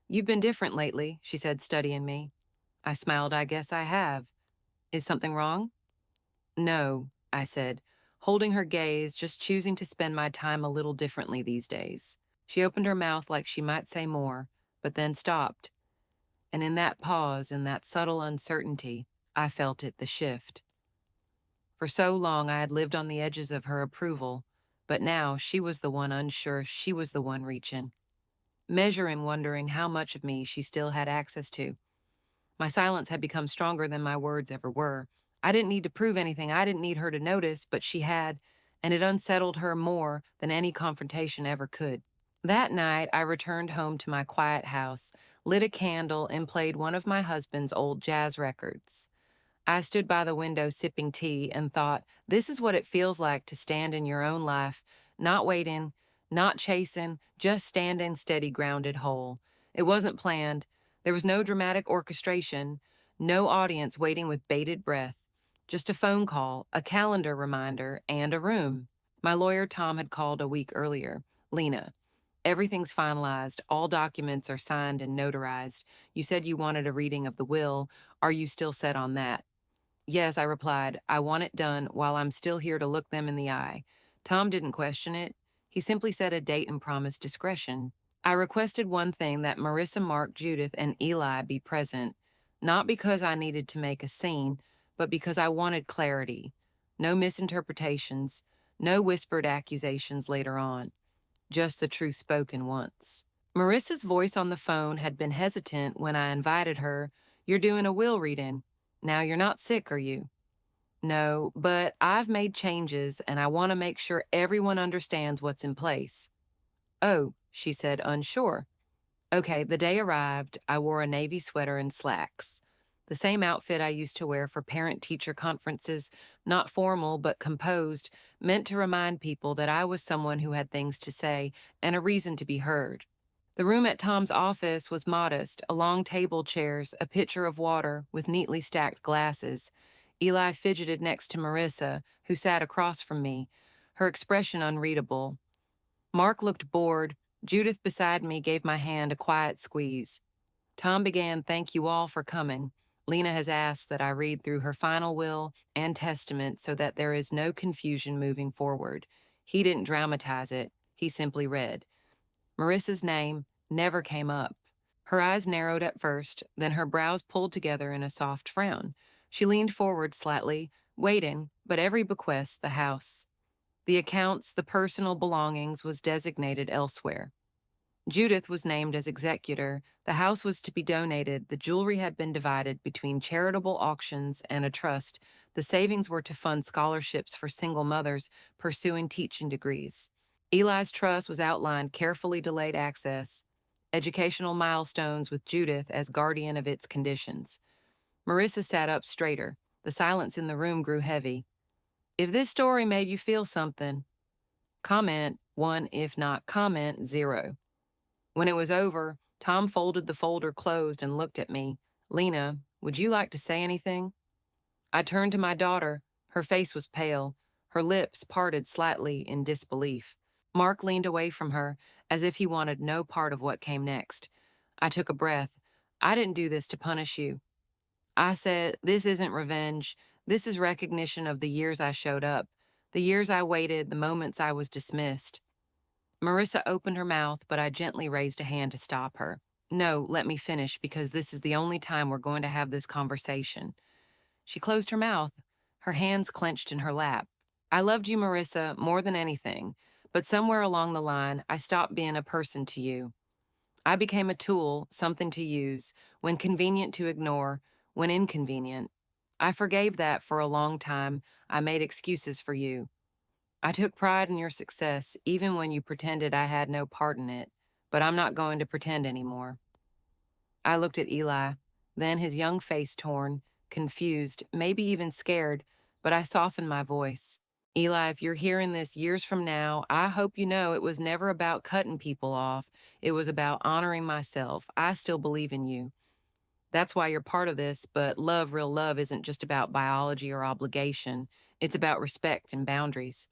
"You've been different lately," she said, studying me. I smiled. "I guess I have. Is something wrong?" "No," I said, holding her gaze, just choosing to spend my time a little differently these days. She opened her mouth like she might say more, but then stopped. And in that pause, in that subtle uncertainty, I felt it, the shift. For so long, I had lived on the edges of her approval, but now she was the one unsure, she was the one reaching, measuring, wondering how much of me she still had access to. My silence had become stronger than my words ever were. I didn't need to prove anything. I didn't need her to notice, but she had, and it unsettled her more than any confrontation ever could. That night, I returned home to my quiet house, lit a candle, and played one of my husband's old jazz records. I stood by the window sipping tea and thought, this is what it feels like to stand in your own life, not waiting, not chasing, just standing steady, grounded, whole. It wasn't planned. There was no dramatic orchestration, no audience waiting with bated breath. Just a phone call, a calendar reminder, and a room. My lawyer, Tom, had called a week earlier. "Lena, everything's finalized. All documents are signed and notarized. You said you wanted a reading of the will. Are you still set on that?" "Yes," I replied. "I want it done while I'm still here to look them in the eye." Tom didn't question it. He simply set a date and promised discretion. I requested one thing, that Marissa, Mark, Judith, and Eli be present, not because I needed to make a scene, but because I wanted clarity. No misinterpretations, no whispered accusations later on, just the truth spoken once. Marissa's voice on the phone had been hesitant when I invited her. "You're doing a will reading. Now you're not sick, are you?" "No, but I've made changes and I want to make sure everyone understands what's in place." "Oh," she said, unsure. Okay, the day arrived. I wore a navy sweater and slacks. The same outfit I used to wear for parent-teacher conferences, not formal but composed, meant to remind people that I was someone who had things to say and a reason to be heard. The room at Tom's office was modest, a long table, chairs, a pitcher of water with neatly stacked glasses. Eli fidgeted next to Marissa, who sat across from me, her expression unreadable. Mark looked bored. Judith beside me gave my hand a quiet squeeze. Tom began, "Thank you all for coming. Lena has asked that I read through her final will and testament so that there is no confusion moving forward." He didn't dramatize it. He simply read. Marissa's name never came up. Her eyes narrowed at first, then her brows pulled together in a soft frown. She leaned forward slightly, waiting, but every bequest, the house, the accounts, the personal belongings, was designated elsewhere. Judith was named as executor. The house was to be donated. The jewelry had been divided between charitable auctions and a trust. The savings were to fund scholarships for single mothers pursuing teaching degrees. Eli's trust was outlined, carefully delayed access, educational milestones with Judith as guardian of its conditions. Marissa sat up straighter. The silence in the room grew heavy. "If this story made you feel something, comment 1, if not comment 0. When it was over, Tom folded the folder closed and looked at me. "Lena, would you like to say anything?" I turned to my daughter. Her face was pale, her lips parted slightly in disbelief. Mark leaned away from her, as if he wanted no part of what came next. I took a breath. "I didn't do this to punish you." I said, "This isn't revenge. This is recognition of the years I showed up, the years I waited, the moments I was dismissed." Marissa opened her mouth, but I gently raised a hand to stop her. "No, let me finish, because this is the only time we're going to have this conversation." She closed her mouth, her hands clenched in her lap. "I loved you, Marissa, more than anything, but somewhere along the line, I stopped being a person to you. I became a tool, something to use, when convenient to ignore, when inconvenient. I forgave that for a long time. I made excuses for you. I took pride in your success, even when you pretended I had no part in it, but I'm not going to pretend anymore." I looked at Eli. Then his young face torn, confused, maybe even scared, but I softened my voice. Eli, if you're hearing this years from now, I hope you know it was never about cutting people off. It was about honoring myself. I still believe in you. That's why you're part of this, but love, real love, isn't just about biology or obligation. It's about respect and boundaries.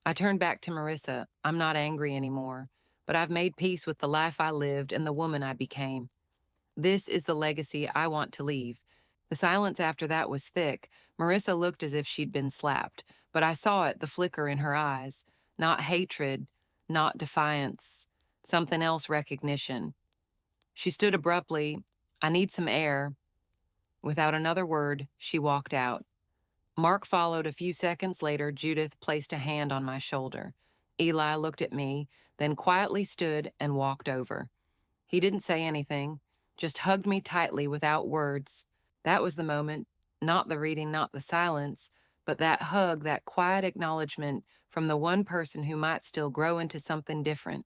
I turned back to Marissa. I'm not angry anymore, but I've made peace with the life I lived and the woman I became. This is the legacy I want to leave. The silence after that was thick. Marissa looked as if she'd been slapped, but I saw it, the flicker in her eyes. Not hatred, not defiance, something else, recognition. She stood abruptly. I need some air. Without another word, she walked out. Mark followed. A few seconds later. Judith placed a hand on my shoulder. Eli looked at me, then quietly stood and walked over. He didn't say anything, just hugged me tightly without words. That was the moment, not the reading, not the silence, but that hug, that quiet acknowledgement from the one person who might still grow into something different.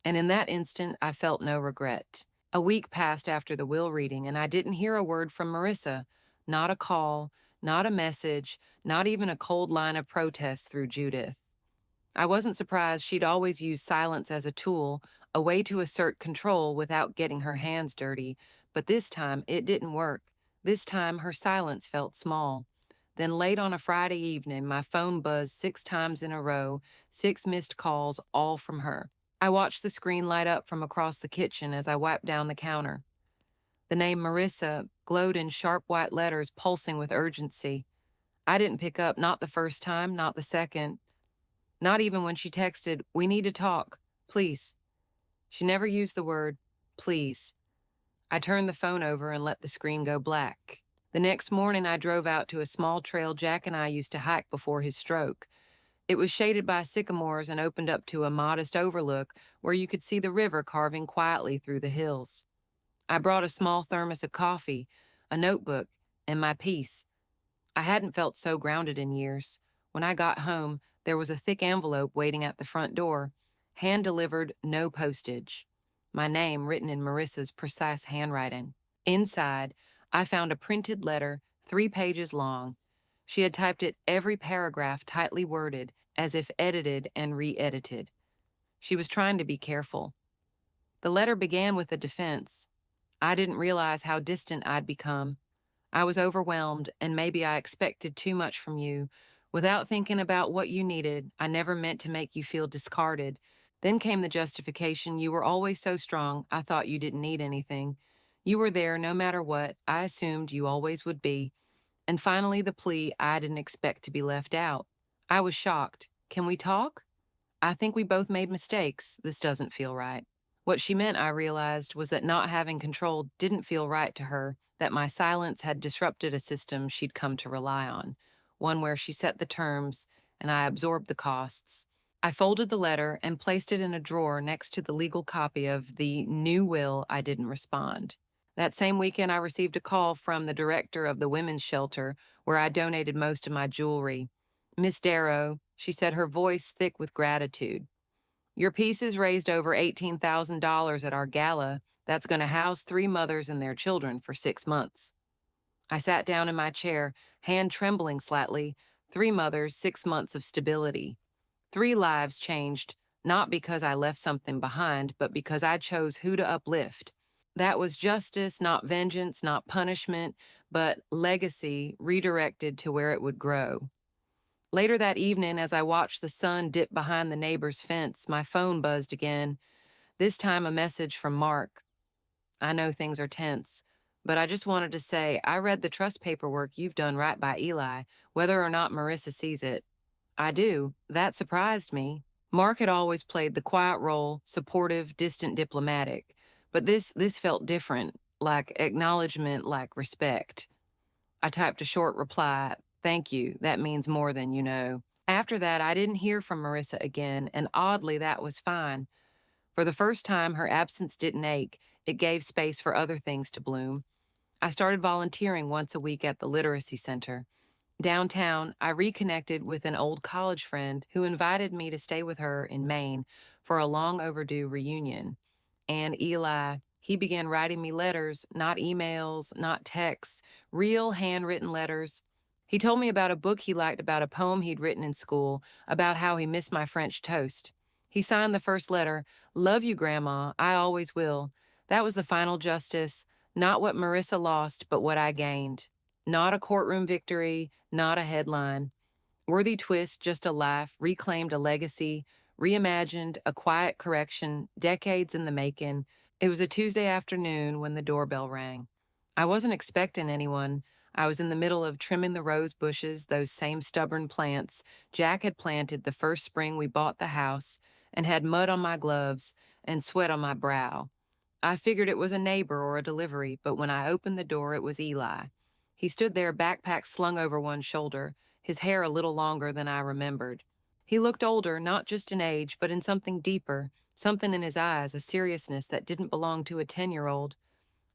And in that instant, I felt no regret. A week passed after the will reading, and I didn't hear a word from Marissa. Not a call, not a message, not even a cold line of protest through Judith. I wasn't surprised. She'd always used silence as a tool, a way to assert control without getting her hands dirty, but this time it didn't work. This time her silence felt small. Then late on a Friday evening, my phone buzzed 6 times in a row, 6 missed calls, all from her. I watched the screen light up from across the kitchen as I wiped down the counter. The name Marissa glowed in sharp white letters, pulsing with urgency. I didn't pick up, not the first time, not the second. Not even when she texted, "We need to talk, please." She never used the word, please. I turned the phone over and let the screen go black. The next morning, I drove out to a small trail Jack and I used to hike before his stroke. It was shaded by sycamores and opened up to a modest overlook where you could see the river carving quietly through the hills. I brought a small thermos of coffee, a notebook, and my peace. I hadn't felt so grounded in years. When I got home, there was a thick envelope waiting at the front door, hand-delivered, no postage. My name written in Marissa's precise handwriting. Inside, I found a printed letter, 3 pages long. She had typed it, every paragraph tightly worded, as if edited and re-edited. She was trying to be careful. The letter began with a defense. I didn't realize how distant I'd become. I was overwhelmed, and maybe I expected too much from you. Without thinking about what you needed, I never meant to make you feel discarded. Then came the justification. You were always so strong, I thought you didn't need anything. You were there no matter what. I assumed you always would be. And finally, the plea, I didn't expect to be left out. I was shocked. Can we talk? I think we both made mistakes. This doesn't feel right. What she meant, I realized, was that not having control didn't feel right to her, that my silence had disrupted a system she'd come to rely on, one where she set the terms and I absorbed the costs. I folded the letter and placed it in a drawer next to the legal copy of the new will. I didn't respond. That same weekend, I received a call from the director of the women's shelter where I donated most of my jewelry. Miss Darrow, she said, her voice thick with gratitude. Your pieces raised over $18,000 at our gala that's going to house 3 mothers and their children for 6 months. I sat down in my chair, hand trembling slightly. 3 mothers, 6 months of stability. 3 lives changed, not because I left something behind, but because I chose who to uplift. That was justice, not vengeance, not punishment, but legacy redirected to where it would grow. Later that evening, as I watched the sun dip behind the neighbor's fence, my phone buzzed again, this time a message from Mark. I know things are tense, but I just wanted to say I read the trust paperwork you've done right by Eli, whether or not Marissa sees it. I do. That surprised me. Mark had always played the quiet role, supportive, distant diplomatic, but this felt different, like acknowledgement, like respect. I typed a short reply, "Thank you, that means more than you know." After that, I didn't hear from Marissa again, and oddly, that was fine. For the first time, her absence didn't ache. It gave space for other things to bloom. I started volunteering once a week at the Literacy Center. Downtown, I reconnected with an old college friend who invited me to stay with her in Maine for a long overdue reunion. And Eli, He began writing me letters, not emails, not texts, real handwritten letters. He told me about a book he liked, about a poem he'd written in school, about how he missed my French toast. He signed the first letter, "Love you, Grandma, I always will." That was the final justice, not what Marissa lost, but what I gained. Not a courtroom victory, not a headline. Worthy twist, just a laugh, reclaimed a legacy, reimagined a quiet correction, decades in the making. It was a Tuesday afternoon when the doorbell rang. I wasn't expecting anyone. I was in the middle of trimming the rose bushes, those same stubborn plants Jack had planted the first spring we bought the house, and had mud on my gloves and sweat on my brow. I figured it was a neighbor or a delivery, but when I opened the door, it was Eli. He stood there, backpack slung over one shoulder, his hair a little longer than I remembered. He looked older, not just in age, but in something deeper, something in his eyes, a seriousness that didn't belong to a 10-year-old.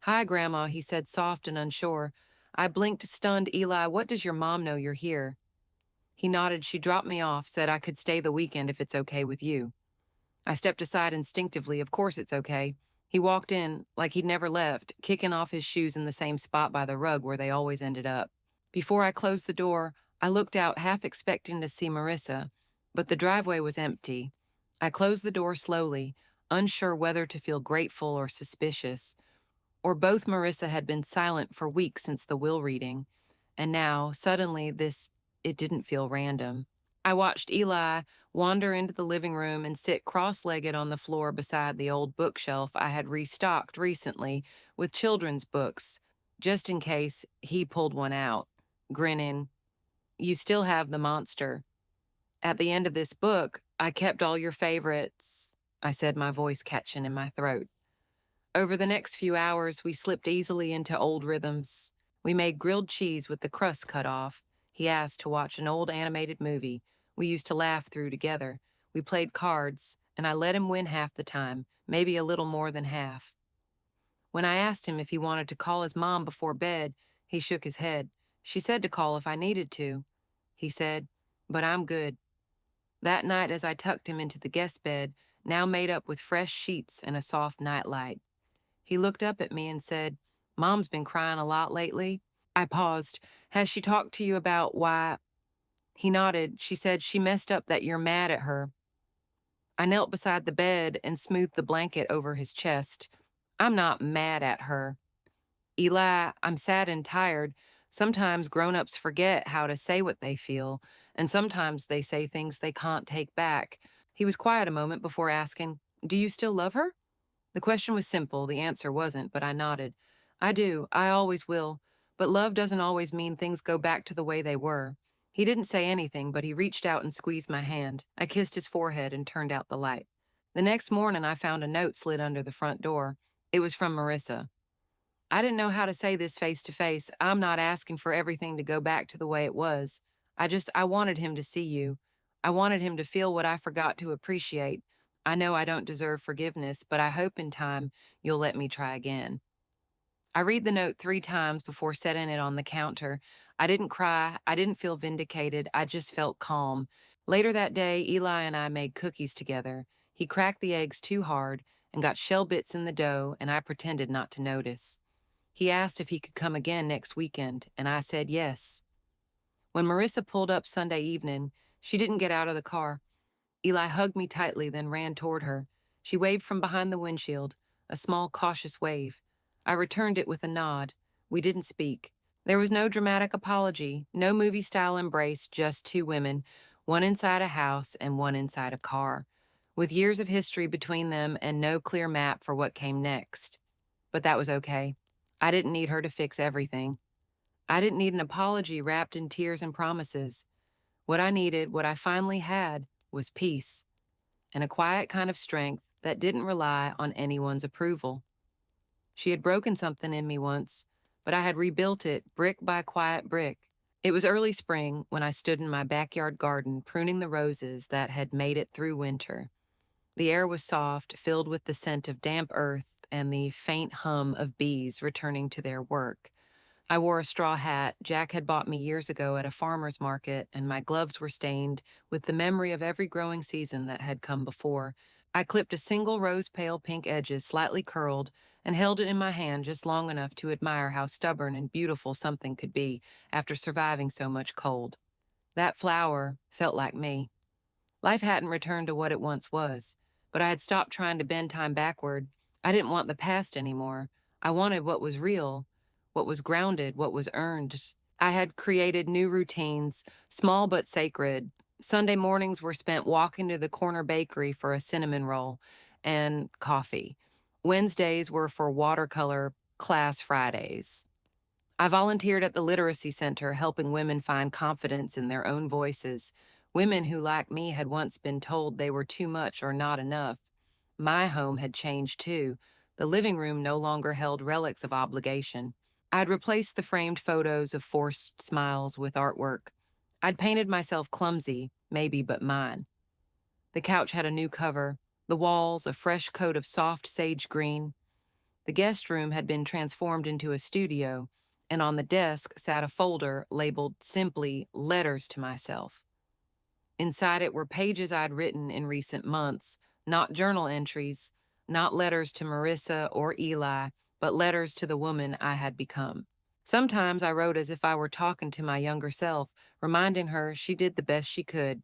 "Hi, Grandma," he said, soft and unsure. I blinked, stunned. "Eli, what does your mom know you're here?" He nodded. "She dropped me off, said I could stay the weekend if it's okay with you." I stepped aside instinctively. Of course it's okay. He walked in like he'd never left, kicking off his shoes in the same spot by the rug where they always ended up. Before I closed the door, I looked out, half expecting to see Marissa, but the driveway was empty. I closed the door slowly, unsure whether to feel grateful or suspicious, or both. Marissa had been silent for weeks since the will reading, and now, suddenly, it didn't feel random. I watched Eli wander into the living room and sit cross-legged on the floor beside the old bookshelf I had restocked recently with children's books, just in case he pulled one out, grinning. "You still have the monster. At the end of this book, I kept all your favorites," I said, my voice catching in my throat. Over the next few hours, we slipped easily into old rhythms. We made grilled cheese with the crust cut off. He asked to watch an old animated movie we used to laugh through together. We played cards, and I let him win half the time, maybe a little more than half. When I asked him if he wanted to call his mom before bed, he shook his head. "She said to call if I needed to," he said, "but I'm good." That night, as I tucked him into the guest bed, now made up with fresh sheets and a soft nightlight, he looked up at me and said, "Mom's been crying a lot lately." I paused. "Has she talked to you about why?" He nodded. "She said she messed up, that you're mad at her." I knelt beside the bed and smoothed the blanket over his chest. "I'm not mad at her. Eli, I'm sad and tired. Sometimes grown-ups forget how to say what they feel, and sometimes they say things they can't take back." He was quiet a moment before asking, "Do you still love her?" The question was simple, the answer wasn't, but I nodded. "I do, I always will. But love doesn't always mean things go back to the way they were." He didn't say anything, but he reached out and squeezed my hand. I kissed his forehead and turned out the light. The next morning, I found a note slid under the front door. It was from Marissa. "I didn't know how to say this face to face. I'm not asking for everything to go back to the way it was. I wanted him to see you. I wanted him to feel what I forgot to appreciate. I know I don't deserve forgiveness, but I hope in time you'll let me try again." I read the note 3 times before setting it on the counter. I didn't cry. I didn't feel vindicated. I just felt calm. Later that day, Eli and I made cookies together. He cracked the eggs too hard and got shell bits in the dough, and I pretended not to notice. He asked if he could come again next weekend, and I said yes. When Marissa pulled up Sunday evening, she didn't get out of the car. Eli hugged me tightly, then ran toward her. She waved from behind the windshield, a small, cautious wave. I returned it with a nod. We didn't speak. There was no dramatic apology, no movie-style embrace, just 2 women, one inside a house and one inside a car, with years of history between them and no clear map for what came next. But that was okay. I didn't need her to fix everything. I didn't need an apology wrapped in tears and promises. What I needed, what I finally had, was peace, and a quiet kind of strength that didn't rely on anyone's approval. She had broken something in me once, but I had rebuilt it brick by quiet brick. It was early spring when I stood in my backyard garden pruning the roses that had made it through winter. The air was soft, filled with the scent of damp earth and the faint hum of bees returning to their work. I wore a straw hat Jack had bought me years ago at a farmer's market, and my gloves were stained with the memory of every growing season that had come before. I clipped a single rose pale pink edges slightly curled and held it in my hand just long enough to admire how stubborn and beautiful something could be after surviving so much cold. That flower felt like me. Life hadn't returned to what it once was, but I had stopped trying to bend time backward. I didn't want the past anymore. I wanted what was real, what was grounded, what was earned. I had created new routines, small but sacred. Sunday mornings were spent walking to the corner bakery for a cinnamon roll and coffee. Wednesdays were for watercolor class Fridays. I volunteered at the Literacy Center, helping women find confidence in their own voices. Women who, like me, had once been told they were too much or not enough. My home had changed too. The living room no longer held relics of obligation. I'd replaced the framed photos of forced smiles with artwork. I'd painted myself clumsy, maybe, but mine. The couch had a new cover, the walls a fresh coat of soft sage green. The guest room had been transformed into a studio, and on the desk sat a folder labeled simply Letters to Myself. Inside it were pages I'd written in recent months, not journal entries, not letters to Marissa or Eli, but letters to the woman I had become. Sometimes I wrote as if I were talking to my younger self, reminding her she did the best she could.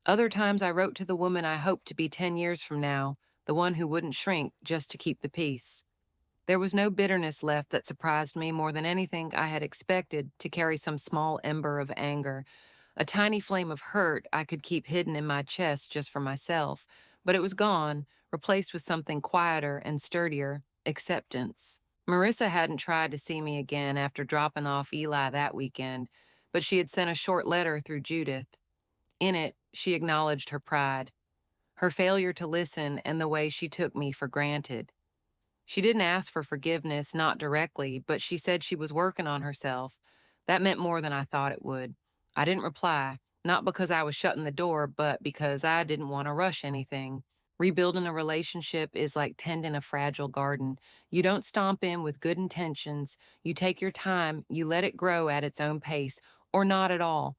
Other times I wrote to the woman I hoped to be 10 years from now, the one who wouldn't shrink just to keep the peace. There was no bitterness left that surprised me more than anything I had expected to carry some small ember of anger, a tiny flame of hurt I could keep hidden in my chest just for myself, but it was gone, replaced with something quieter and sturdier, acceptance. Marissa hadn't tried to see me again after dropping off Eli that weekend, but she had sent a short letter through Judith. In it, she acknowledged her pride, her failure to listen, and the way she took me for granted. She didn't ask for forgiveness, not directly, but she said she was working on herself. That meant more than I thought it would. I didn't reply, not because I was shutting the door, but because I didn't want to rush anything. Rebuilding a relationship is like tending a fragile garden. You don't stomp in with good intentions. You take your time, you let it grow at its own pace, or not at all.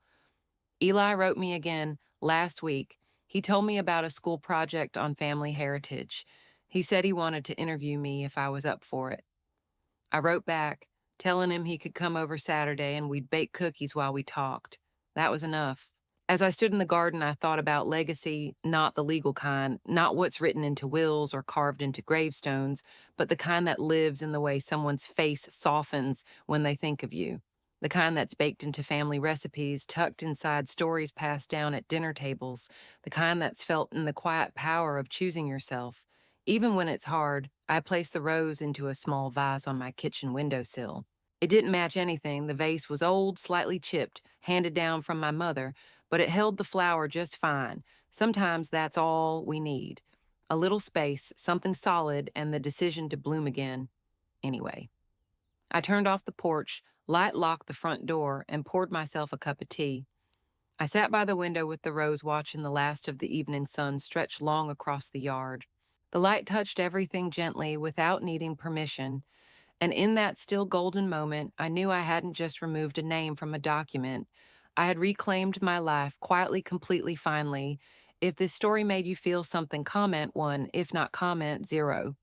Eli wrote me again last week. He told me about a school project on family heritage. He said he wanted to interview me if I was up for it. I wrote back, telling him he could come over Saturday and we'd bake cookies while we talked. That was enough. As I stood in the garden, I thought about legacy, not the legal kind, not what's written into wills or carved into gravestones, but the kind that lives in the way someone's face softens when they think of you. The kind that's baked into family recipes, tucked inside stories passed down at dinner tables, the kind that's felt in the quiet power of choosing yourself. Even when it's hard, I placed the rose into a small vase on my kitchen windowsill. It didn't match anything. The vase was old, slightly chipped, handed down from my mother, but it held the flower just fine. Sometimes that's all we need. A little space, something solid, and the decision to bloom again. Anyway, I turned off the porch, light locked the front door, and poured myself a cup of tea. I sat by the window with the rose watching the last of the evening sun stretch long across the yard. The light touched everything gently without needing permission, and in that still golden moment, I knew I hadn't just removed a name from a document. I had reclaimed my life quietly, completely, finally. If this story made you feel something, comment 1. If not, comment 0.